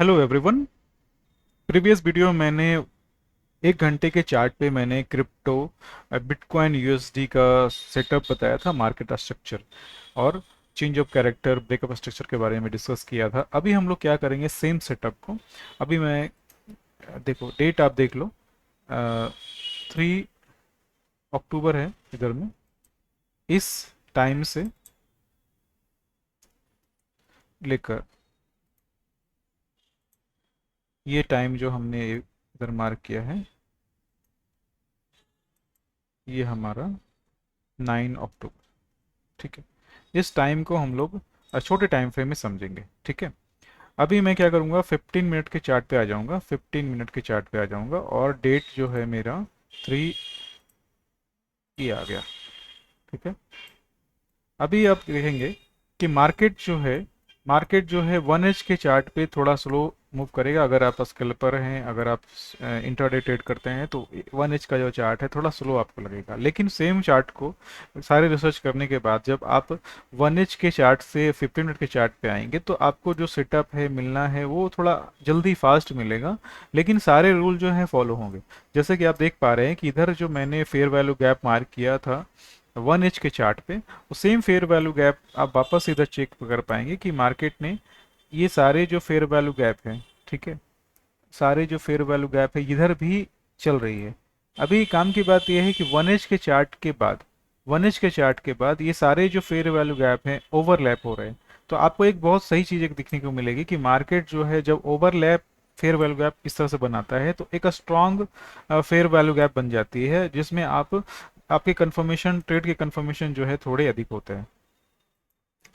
Hello everyone. Previous video में मैंने 1 घंटे के चार्ट पे मैंने क्रिप्टो बिटकॉइन यूएसडी का सेटअप बताया था, मार्केट स्ट्रक्चर और change of character breakup structure के बारे में डिस्कस किया था। अभी हम लोग क्या करेंगे, सेम सेटअप को। अभी मैं देखो, डेट आप देख लो, 3 अक्टूबर है इधर में। इस टाइम से लेकर ये टाइम जो हमने इधर मार्क किया है, ये हमारा 9 अक्टूबर। ठीक है, इस टाइम को हम लोग छोटे टाइम फ्रेम में समझेंगे। ठीक है, अभी मैं क्या करूँगा, 15 मिनट के चार्ट पे आ जाऊँगा, 15 मिनट के चार्ट पे आ जाऊँगा और डेट जो है मेरा 3 ये आ गया। ठीक है, अभी आप देखेंगे कि मार्केट जो है 1 एच के चार्ट पे थोड़ा स्लो मूव करेगा। अगर आप स्कैल्पर हैं, अगर आप इंट्राडे ट्रेड करते हैं तो 1 एच का जो चार्ट है थोड़ा स्लो आपको लगेगा। लेकिन सेम चार्ट को सारे रिसर्च करने के बाद जब आप 1 एच के चार्ट से 15 मिनट के चार्ट पे आएंगे तो आपको जो सेटअप है मिलना है वो थोड़ा जल्दी फास्ट मिलेगा। लेकिन सारे रूल जो है फॉलो होंगे। जैसे कि आप देख पा रहे हैं कि इधर जो मैंने फेयर वैल्यू गैप मार्क किया था 1 एच के चार्ट पे, वो सेम फेयर वैल्यू गैप आप वापस इधर चेक कर पाएंगे कि मार्केट ने ये सारे जो फेयर वैल्यू गैप है, ठीक है, सारे जो फेयर वैल्यू गैप है इधर भी चल रही है। अभी काम की बात यह है कि 1 एच के चार्ट के बाद 1 एच के चार्ट के बाद ये सारे जो फेयर वैल्यू गैप हैं ओवरलैप हो रहे हैं। तो आपको एक बहुत सही चीज़ एक दिखने को मिलेगी कि मार्केट जो है जब ओवरलैप फेयर वैल्यू गैप इस तरह से बनाता है तो एक स्ट्रॉन्ग फेयर वैल्यू गैप बन जाती है, जिसमें आपके कंफर्मेशन, ट्रेड के कंफर्मेशन जो है थोड़े अधिक होते हैं।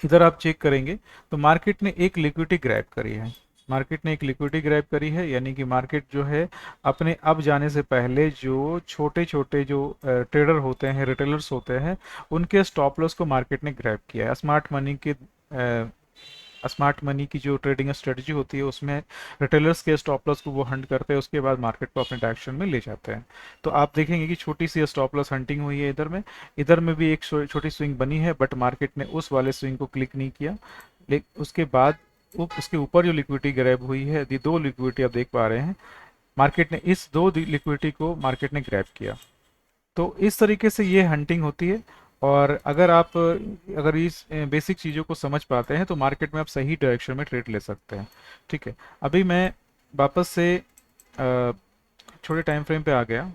इधर आप चेक करेंगे तो मार्केट ने एक लिक्विडिटी ग्रैब करी है। मार्केट ने एक लिक्विडिटी ग्रैब करी है, यानी कि मार्केट जो है अपने अब जाने से पहले जो छोटे छोटे जो ट्रेडर होते हैं, रिटेलर्स होते हैं, उनके स्टॉप लॉस को मार्केट ने ग्रैब किया है। स्मार्ट मनी की जो ट्रेडिंग स्ट्रेटजी होती है उसमें रिटेलर्स के स्टॉप लॉस को वो हंट करते हैं, उसके बाद मार्केट को अपने डायरेक्शन में ले जाते हैं। तो आप देखेंगे कि छोटी सी स्टॉप लॉस हंटिंग हुई है इधर में भी एक छोटी स्विंग बनी है, बट मार्केट ने उस वाले स्विंग को क्लिक नहीं किया। लेकिन उसके बाद उसके ऊपर जो लिक्विडिटी ग्रैब हुई है, ये दो लिक्विडिटी आप देख पा रहे हैं, मार्केट ने इस दो लिक्विडिटी को मार्केट ने ग्रैब किया। तो इस तरीके से ये हंटिंग होती है। और अगर इस बेसिक चीज़ों को समझ पाते हैं तो मार्केट में आप सही डायरेक्शन में ट्रेड ले सकते हैं। ठीक है, अभी मैं वापस से छोटे टाइम फ्रेम पे आ गया,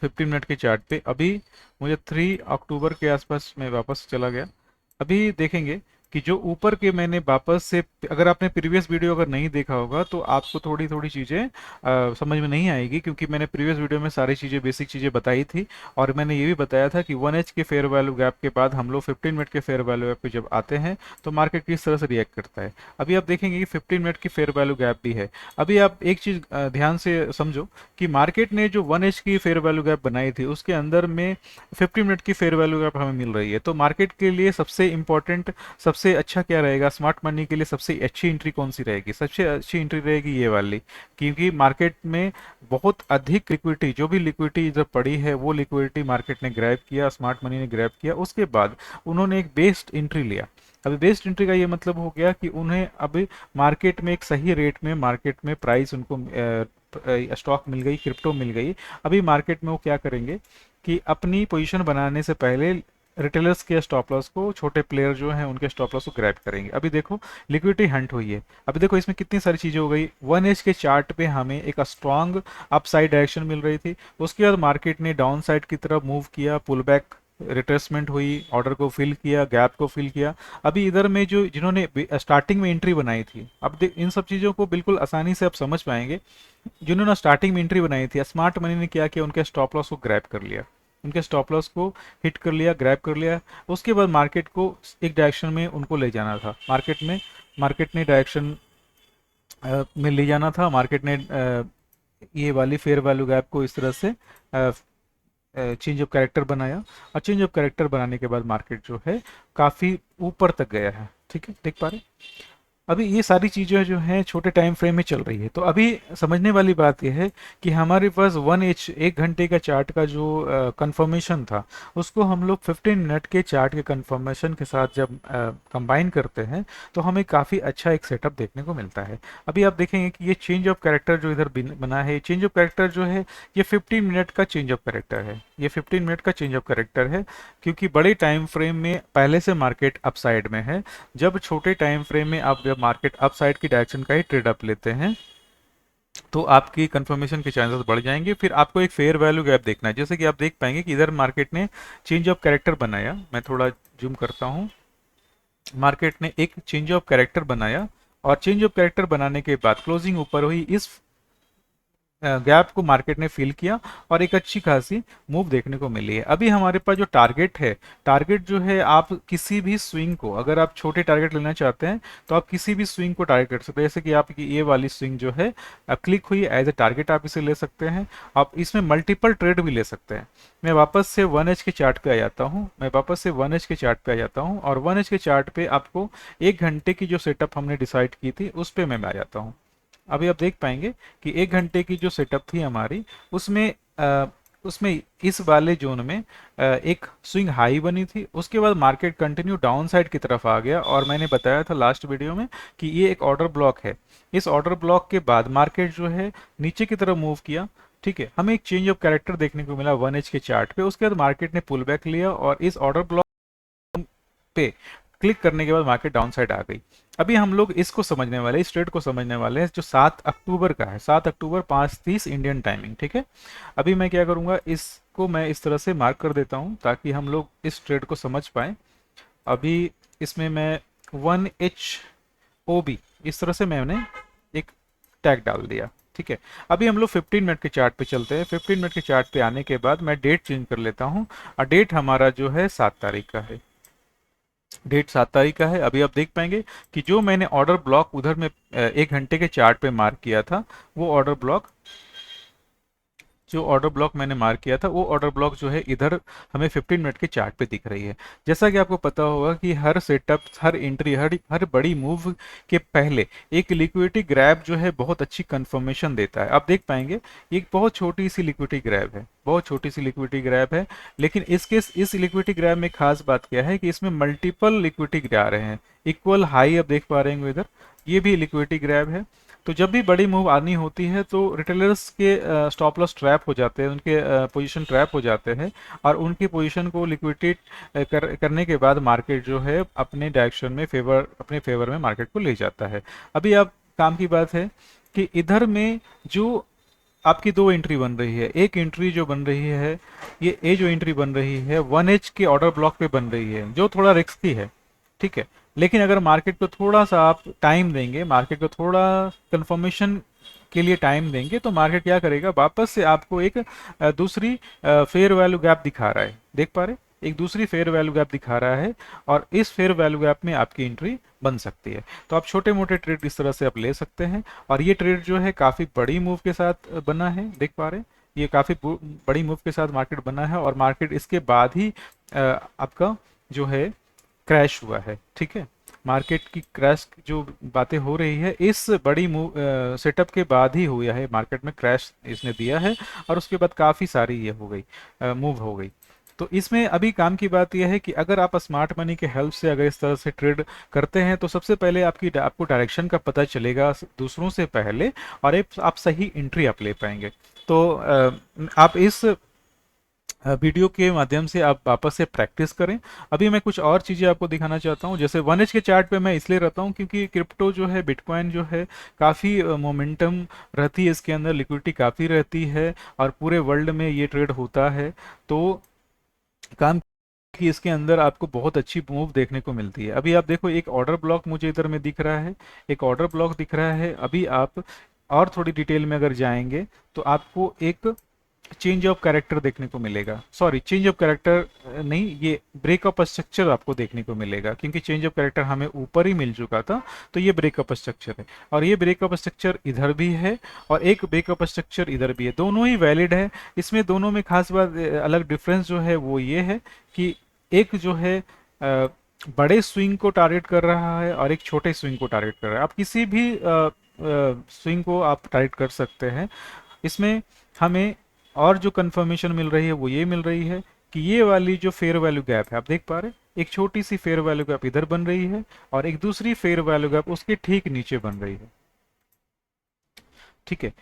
15 मिनट के चार्ट पे। अभी मुझे 3 अक्टूबर के आसपास मैं वापस चला गया। अभी देखेंगे कि जो ऊपर के मैंने वापस से, अगर आपने प्रीवियस वीडियो अगर नहीं देखा होगा तो आपको थोड़ी थोड़ी चीज़ें समझ में नहीं आएगी, क्योंकि मैंने प्रीवियस वीडियो में सारी चीज़ें, बेसिक चीज़ें बताई थी। और मैंने ये भी बताया था कि 1 एच के फेयर वैल्यू गैप के बाद हम लोग 15 मिनट के फेयर वैल्यू गैप पे जब आते हैं तो मार्केट किस तरह से रिएक्ट करता है। अभी आप देखेंगे कि 15 मिनट की फेयर वैल्यू गैप भी है। अभी आप एक चीज़ ध्यान से समझो कि मार्केट ने जो 1 एच की फेयर वैल्यू गैप बनाई थी उसके अंदर में 15 मिनट की फेयर वैल्यू गैप हमें मिल रही है। तो मार्केट के लिए सबसे इंपॉर्टेंट, सबसे अच्छा क्या रहेगा, स्मार्ट मनी के लिए सबसे अच्छी एंट्री कौन सी रहेगी? सबसे अच्छी एंट्री रहेगी ये वाली, क्योंकि मार्केट में बहुत अधिक लिक्विडिटी, जो भी लिक्विडिटी इधर पड़ी है वो लिक्विडिटी मार्केट ने ग्रैब किया, स्मार्ट मनी ने ग्रैब किया। उसके बाद उन्होंने एक बेस्ट एंट्री लिया। अभी बेस्ट एंट्री का ये मतलब हो गया कि उन्हें अभी मार्केट में एक सही रेट में, मार्केट में प्राइस उनको स्टॉक मिल गई, क्रिप्टो मिल गई। अभी मार्केट में वो क्या करेंगे कि अपनी पोजीशन बनाने से पहले रिटेलर्स के स्टॉप लॉस को, छोटे प्लेयर जो हैं उनके स्टॉप लॉस को ग्रैब करेंगे। अभी देखो लिक्विडिटी हंट हुई है। अभी देखो इसमें कितनी सारी चीज़ें हो गई। 1 एच के चार्ट पे हमें एक स्ट्रॉन्ग अपसाइड डायरेक्शन मिल रही थी, उसके बाद मार्केट ने डाउन साइड की तरफ मूव किया, पुल बैक, रिट्रेसमेंट हुई, ऑर्डर को फिल किया, गैप को फिल किया। अभी इधर में जो जिन्होंने स्टार्टिंग में एंट्री बनाई थी, अब इन सब चीज़ों को बिल्कुल आसानी से आप समझ पाएंगे। जिन्होंने स्टार्टिंग में एंट्री बनाई थी, स्मार्ट मनी ने क्या किया, उनके स्टॉप लॉस को ग्रैब कर लिया, उनके स्टॉप लॉस को हिट कर लिया, ग्रैब कर लिया। उसके बाद मार्केट को एक डायरेक्शन में उनको ले जाना था। मार्केट ने डायरेक्शन में ले जाना था। मार्केट ने ये वाली फेयर वैल्यू गैप को इस तरह से चेंज ऑफ कैरेक्टर बनाया, और चेंज ऑफ कैरेक्टर बनाने के बाद मार्केट जो है काफ़ी ऊपर तक गया है। ठीक है, देख पा रहे हैं? अभी ये सारी चीज़ें जो हैं छोटे टाइम फ्रेम में चल रही है। तो अभी समझने वाली बात यह है कि हमारे पास 1H 1 घंटे का चार्ट का जो कंफर्मेशन था, उसको हम लोग 15 मिनट के चार्ट के कंफर्मेशन के साथ जब कंबाइन करते हैं तो हमें काफ़ी अच्छा एक सेटअप देखने को मिलता है। अभी आप देखेंगे कि ये चेंज ऑफ कैरेक्टर जो इधर बना है, चेंज ऑफ कैरेक्टर जो है ये 15 मिनट का चेंज ऑफ कैरेक्टर है। ये 15 मिनट का चेंज ऑफ कैरेक्टर है, क्योंकि बड़े टाइम फ्रेम में पहले से मार्केट अपसाइड में है। जब छोटे टाइम फ्रेम में आप जब मार्केट अपसाइड की डायरेक्शन का ही ट्रेड अप लेते हैं तो आपकी कंफर्मेशन के चांसेस बढ़ जाएंगे। फिर आपको एक फेयर वैल्यू गैप देखना है। जैसे कि आप देख पाएंगे कि इधर मार्केट ने चेंज ऑफ कैरेक्टर बनाया, मैं थोड़ा जूम करता हूँ। मार्केट ने एक चेंज ऑफ कैरेक्टर बनाया और चेंज ऑफ कैरेक्टर बनाने के बाद क्लोजिंग ऊपर हुई, इस गैप को मार्केट ने फिल किया और एक अच्छी खासी मूव देखने को मिली है। अभी हमारे पास जो टारगेट है, टारगेट जो है, आप किसी भी स्विंग को, अगर आप छोटे टारगेट लेना चाहते हैं तो आप किसी भी स्विंग को टारगेट कर सकते हैं। जैसे कि आपकी ये वाली स्विंग जो है क्लिक हुई, एज ए टारगेट आप इसे ले सकते हैं। आप इसमें मल्टीपल ट्रेड भी ले सकते हैं। मैं वापस से 1H के चार्ट पे आ जाता हूँ, मैं वापस से 1H के चार्ट पे आ जाता हूँ और 1H के चार्ट पे आपको 1 घंटे की जो सेटअप हमने डिसाइड की थी उस पर मैं आ जाता हूँ। अभी आप देख पाएंगे कि 1 घंटे की जो सेटअप थी हमारी, उसमें उसमें इस वाले जोन में एक स्विंग हाई बनी थी। उसके बाद मार्केट कंटिन्यू डाउन साइड की तरफ आ गया और मैंने बताया था लास्ट वीडियो में कि ये एक ऑर्डर ब्लॉक है। इस ऑर्डर ब्लॉक के बाद मार्केट जो है नीचे की तरफ मूव किया। ठीक है, हमें एक चेंज ऑफ कैरेक्टर देखने को मिला 1H के चार्ट पे। उसके बाद मार्केट ने पुल बैक लिया और इस ऑर्डर ब्लॉक पे क्लिक करने के बाद मार्केट डाउन साइड आ गई। अभी हम लोग इसको समझने वाले, इस ट्रेड को समझने वाले हैं जो 7 अक्टूबर का है, 7 अक्टूबर 5:30 इंडियन टाइमिंग। ठीक है, अभी मैं क्या करूंगा, इसको मैं इस तरह से मार्क कर देता हूं ताकि हम लोग इस ट्रेड को समझ पाए। अभी इसमें मैं 1HOB इस तरह से मैंने एक टैग डाल दिया। ठीक है, अभी हम लोग 15 मिनट के चार्ट पे चलते हैं। 15 मिनट के चार्ट पे आने के बाद मैं डेट चेंज कर लेता हूं और डेट हमारा जो है 7 तारीख का है। डेट 7 तारीख का है। अभी आप देख पाएंगे कि जो मैंने ऑर्डर ब्लॉक उधर में 1 घंटे के चार्ट पे मार्क किया था, वो ऑर्डर ब्लॉक, जो ऑर्डर ब्लॉक मैंने मार्क किया था वो ऑर्डर ब्लॉक जो है इधर हमें 15 मिनट के चार्ट पे दिख रही है। जैसा कि आपको पता होगा कि हर सेटअप, हर एंट्री, हर बड़ी मूव के पहले एक लिक्विडिटी ग्रैब जो है बहुत अच्छी कंफर्मेशन देता है। आप देख पाएंगे एक बहुत छोटी सी लिक्विडिटी ग्रैब है, बहुत छोटी सी लिक्विडिटी ग्रैब है, लेकिन इस लिक्विडिटी ग्रैब में खास बात क्या है कि इसमें मल्टीपल लिक्विडिटी आ रहे हैं। इक्वल हाई आप देख पा रहे हैं इधर, ये भी लिक्विडिटी ग्रैब है। तो जब भी बड़ी मूव आनी होती है तो रिटेलर्स के स्टॉप लॉस ट्रैप हो जाते हैं, उनके पोजीशन ट्रैप हो जाते हैं और उनकी पोजीशन को लिक्विडेट करने के बाद मार्केट जो है अपने डायरेक्शन में अपने फेवर में मार्केट को ले जाता है। अभी आप काम की बात है कि इधर में जो आपकी दो एंट्री बन रही है, एक एंट्री जो बन रही है, ये जो एंट्री बन रही है 1H के ऑर्डर ब्लॉक पे बन रही है, जो थोड़ा रिस्की है। ठीक है, लेकिन अगर मार्केट को थोड़ा सा आप टाइम देंगे, मार्केट को थोड़ा कंफर्मेशन के लिए टाइम देंगे, तो मार्केट क्या करेगा, वापस से आपको एक दूसरी फेयर वैल्यू गैप दिखा रहा है। देख पा रहे, एक दूसरी फेयर वैल्यू गैप दिखा रहा है और इस फेयर वैल्यू गैप में आपकी एंट्री बन सकती है। तो आप छोटे मोटे ट्रेड इस तरह से आप ले सकते हैं और ये ट्रेड जो है काफ़ी बड़ी मूव के साथ बना है। देख पा रहे हैं, ये काफ़ी बड़ी मूव के साथ मार्केट बना है और मार्केट इसके बाद ही आपका जो है क्रैश हुआ है। ठीक है, मार्केट की क्रैश जो बातें हो रही है इस बड़ी मूव सेटअप के बाद ही हुआ है, मार्केट में क्रैश इसने दिया है और उसके बाद काफ़ी सारी ये हो गई, मूव हो गई। तो इसमें अभी काम की बात यह है कि अगर आप स्मार्ट मनी के हेल्प से अगर इस तरह से ट्रेड करते हैं तो सबसे पहले आपको डायरेक्शन का पता चलेगा दूसरों से पहले और आप सही एंट्री आप ले पाएंगे। तो आप इस वीडियो के माध्यम से आप वापस से प्रैक्टिस करें। अभी मैं कुछ और चीज़ें आपको दिखाना चाहता हूं। जैसे 1H के चार्ट पे मैं इसलिए रहता हूं क्योंकि क्रिप्टो जो है, बिटकॉइन जो है, काफ़ी मोमेंटम रहती है, इसके अंदर लिक्विडिटी काफ़ी रहती है और पूरे वर्ल्ड में ये ट्रेड होता है। तो काम कि इसके अंदर आपको बहुत अच्छी मूव देखने को मिलती है। अभी आप देखो एक ऑर्डर ब्लॉक मुझे इधर में दिख रहा है, एक ऑर्डर ब्लॉक दिख रहा है। अभी आप और थोड़ी डिटेल में अगर जाएंगे तो आपको एक चेंज ऑफ कैरेक्टर देखने को मिलेगा। सॉरी, चेंज ऑफ कैरेक्टर नहीं, ये ब्रेकअप स्ट्रक्चर आपको देखने को मिलेगा क्योंकि चेंज ऑफ कैरेक्टर हमें ऊपर ही मिल चुका था। तो ये ब्रेकअप स्ट्रक्चर है और ये ब्रेकअप स्ट्रक्चर इधर भी है और एक ब्रेकअप स्ट्रक्चर इधर भी है, दोनों ही वैलिड है। इसमें दोनों में खास बात, अलग डिफरेंस जो है वो ये है कि एक जो है बड़े स्विंग को टारगेट कर रहा है और एक छोटे स्विंग को टारगेट कर रहा है। आप किसी भी स्विंग को आप टारगेट कर सकते हैं। इसमें हमें और जो कंफर्मेशन मिल रही है वो ये मिल रही है कि ये वाली जो फेयर वैल्यू गैप है, आप देख पा रहे हैं, एक छोटी सी फेयर वैल्यू गैप इधर बन रही है और एक दूसरी फेयर वैल्यू गैप उसके ठीक नीचे बन रही है। ठीक है,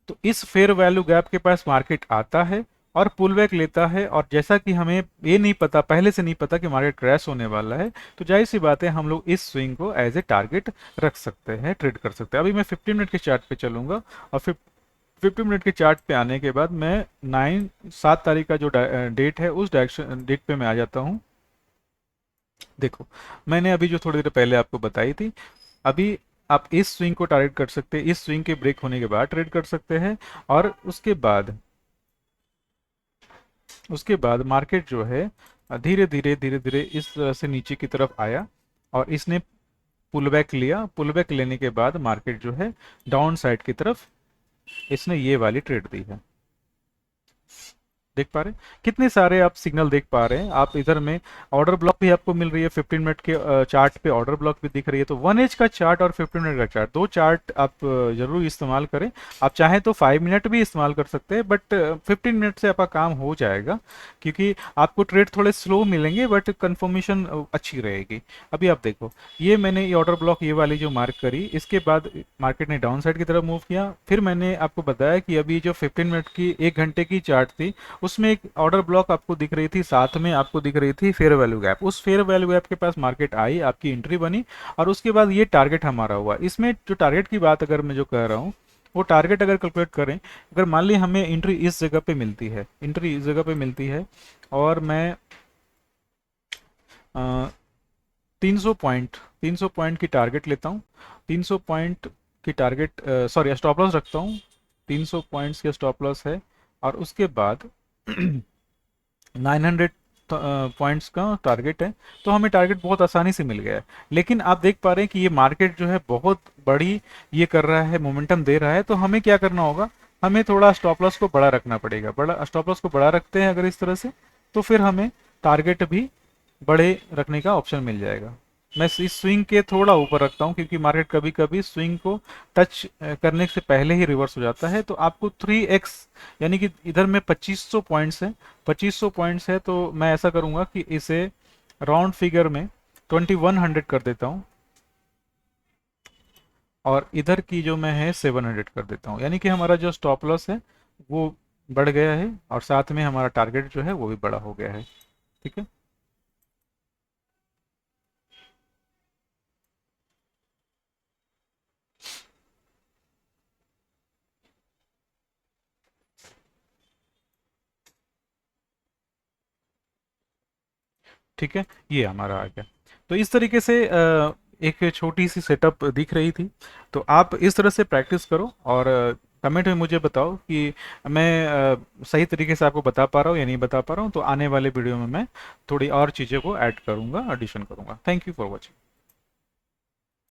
तो इस फेयर वैल्यू गैप के पास मार्केट आता है और पुल बैक लेता है, और जैसा कि हमें ये नहीं पता, पहले से नहीं पता कि मार्केट क्रैश होने वाला है, तो जाहिर सी बात है हम लोग इस स्विंग को एज ए टारगेट रख सकते हैं, ट्रेड कर सकते हैं। अभी मैं 15 मिनट के चार्ट पे चलूंगा और 50 मिनट के चार्ट पे आने के बाद मैं 7 तारीख का जो डेट है उस डायरेक्शन डेट पे मैं आ जाता हूँ। देखो, मैंने अभी जो थोड़ी देर पहले आपको बताई थी, अभी आप इस स्विंग को टारगेट कर सकते हैं, इस स्विंग के ब्रेक होने के बाद ट्रेड कर सकते हैं। और उसके बाद मार्केट जो है धीरे धीरे इस तरह से नीचे की तरफ आया और इसने पुल बैक लिया। पुल बैक लेने के बाद मार्केट जो है डाउन साइड की तरफ इसने ये वाली ट्रेड दी है। देख पा रहे हैं कितने सारे आप सिग्नल देख पा रहे हैं। आप इधर में ऑर्डर ब्लॉक भी आपको मिल रही है, 15 मिनट के चार्ट पे ऑर्डर ब्लॉक भी दिख रही है। तो 1 एज का चार्ट और 15 मिनट का चार्ट, दो चार्ट आप जरूर इस्तेमाल करें। आप चाहें तो 5 मिनट भी इस्तेमाल कर सकते हैं, बट 15 मिनट से आपका काम हो जाएगा, क्योंकि आपको ट्रेड थोड़े स्लो मिलेंगे बट कंफर्मेशन अच्छी रहेगी। अभी आप देखो, ये मैंने ये ऑर्डर ब्लॉक ये वाली जो मार्क करी, इसके बाद मार्केट ने डाउन साइड की तरफ मूव किया। फिर मैंने आपको बताया कि अभी जो 15 मिनट की 1 घंटे की चार्ट थी उसमें एक ऑर्डर ब्लॉक आपको दिख रही थी, साथ में आपको दिख रही थी फेयर वैल्यू गैप। उस फेयर वैल्यू गैप के पास मार्केट आई, आपकी एंट्री बनी और उसके बाद ये टारगेट हमारा हुआ। इसमें जो टारगेट की बात अगर मैं जो कह रहा हूँ, वो टारगेट अगर कैलकुलेट करें, अगर मान ली हमें एंट्री इस जगह पे मिलती है, एंट्री इस जगह पे मिलती है और मैं 300 पॉइंट की टारगेट लेता हूँ, 300 पॉइंट की टारगेट, सॉरी स्टॉप लॉस रखता हूँ, 300 पॉइंट्स के स्टॉप लॉस है। और उसके बाद 900 पॉइंट्स का टारगेट है। तो हमें टारगेट बहुत आसानी से मिल गया है। लेकिन आप देख पा रहे हैं कि ये मार्केट जो है बहुत बड़ी ये कर रहा है, मोमेंटम दे रहा है। तो हमें क्या करना होगा, हमें थोड़ा स्टॉप लॉस को बड़ा रखना पड़ेगा। बड़ा स्टॉप लॉस को बड़ा रखते हैं अगर इस तरह से, तो फिर हमें टारगेट भी बड़े रखने का ऑप्शन मिल जाएगा। मैं इस स्विंग के थोड़ा ऊपर रखता हूँ, क्योंकि मार्केट कभी कभी स्विंग को टच करने से पहले ही रिवर्स हो जाता है। तो आपको 3x, यानी कि इधर में 2500 पॉइंट्स है, 2500 पॉइंट्स है, तो मैं ऐसा करूंगा कि इसे राउंड फिगर में 2100 कर देता हूँ और इधर की जो मैं है 700 कर देता हूँ। यानी कि हमारा जो स्टॉप लॉस है वो बढ़ गया है और साथ में हमारा टारगेट जो है वो भी बड़ा हो गया है। ठीक है, ठीक है, ये हमारा आ गया। तो इस तरीके से एक छोटी सी सेटअप दिख रही थी। तो आप इस तरह से प्रैक्टिस करो और कमेंट में मुझे बताओ कि मैं सही तरीके से आपको बता पा रहा हूँ या नहीं बता पा रहा हूँ। तो आने वाले वीडियो में मैं थोड़ी और चीज़ों को ऐड करूँगा, एडिशन करूँगा। Thank you for watching.